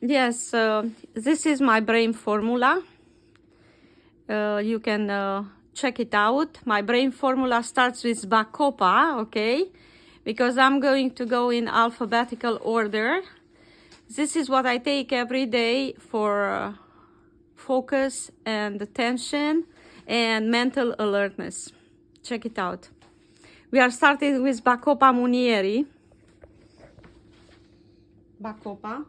Yes, this is my brain formula. You can check it out. My brain formula starts with Bacopa, okay? Because I'm going to go in alphabetical order. This is what I take every day for focus and attention and mental alertness. Check it out. We are starting with Bacopa munieri. Bacopa.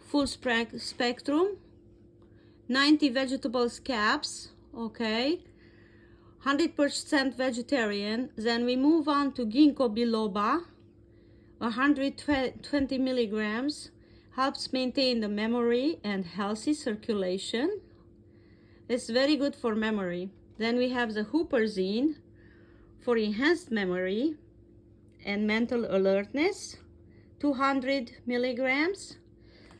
Full spectrum. 90 vegetable scabs, okay, 100% vegetarian. Then we move on to ginkgo biloba, 120 milligrams, helps maintain the memory and healthy circulation. It's very good for memory. Then we have the huperzine for enhanced memory and mental alertness, 200 milligrams.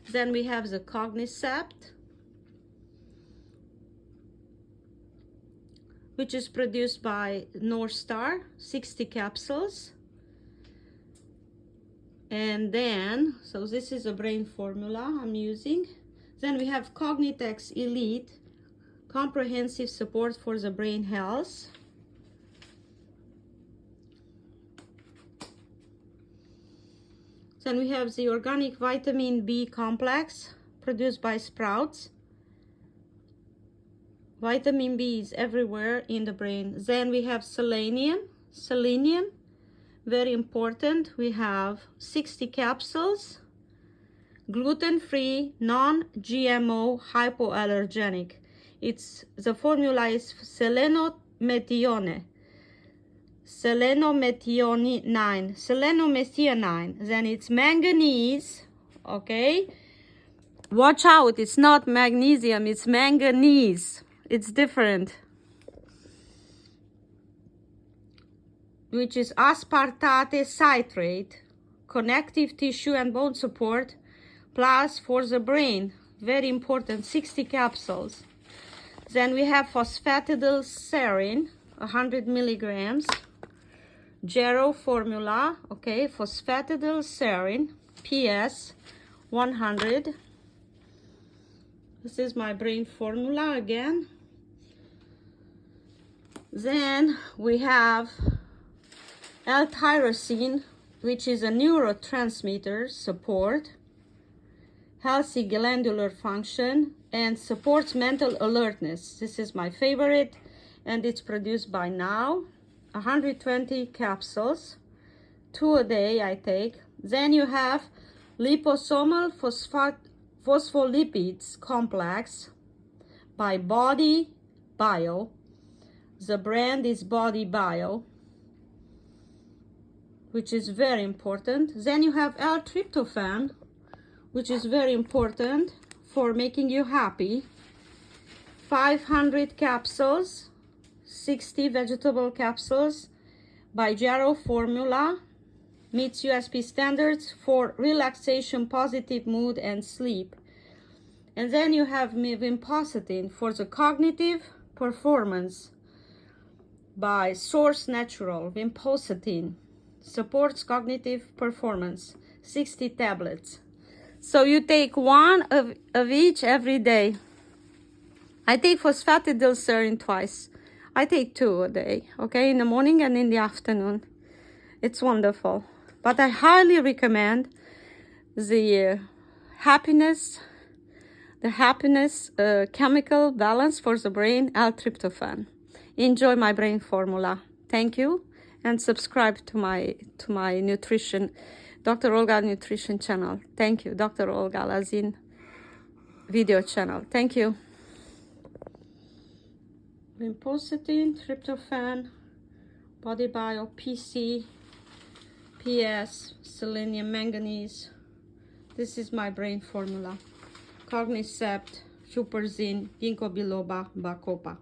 Then we have the cognizant, which is produced by North Star, 60 capsules. And then, so this is a brain formula I'm using. Then we have Cognitex Elite, comprehensive support for the brain health. Then we have the organic vitamin B complex, produced by Sprouts. Vitamin B is everywhere in the brain. Then we have selenium, very important. We have 60 capsules, gluten-free, non-GMO, hypoallergenic. The formula is selenomethionine. Then it's manganese, okay? Watch out, it's not magnesium, it's manganese. It's different. Which is aspartate citrate, connective tissue and bone support, plus for the brain, very important, 60 capsules. Then we have phosphatidylserine, 100 milligrams, Gero formula, okay, phosphatidylserine, PS 100. This is my brain formula again. Then we have L-tyrosine, which is a neurotransmitter support, healthy glandular function, and supports mental alertness. This is my favorite, and it's produced by Now. 120 capsules, 2 a day I take. Then you have liposomal phospholipids complex by Body Bio. The brand is Body Bio, which is very important. Then you have L-tryptophan, which is very important for making you happy. 500 capsules, 60 vegetable capsules by Gero formula, meets USP standards for relaxation, positive mood, and sleep. And then you have vinpocetine for the cognitive performance by Source Natural. Vinpocetine supports cognitive performance, 60 tablets. So you take one of each every day. I take phosphatidylserine twice. I take 2 a day, okay, in the morning and in the afternoon. It's wonderful. But I highly recommend the happiness chemical balance for the brain, L-tryptophan. Enjoy my brain formula. Thank you, and subscribe to my nutrition, Dr. Olga Nutrition channel. Thank you, Dr. Olga Lazin video channel. Thank you. Vinpocetine, tryptophan, Body Bio, PC, PS, selenium, manganese. This is my brain formula. Cognizant, huperzine, ginkgo biloba, bacopa.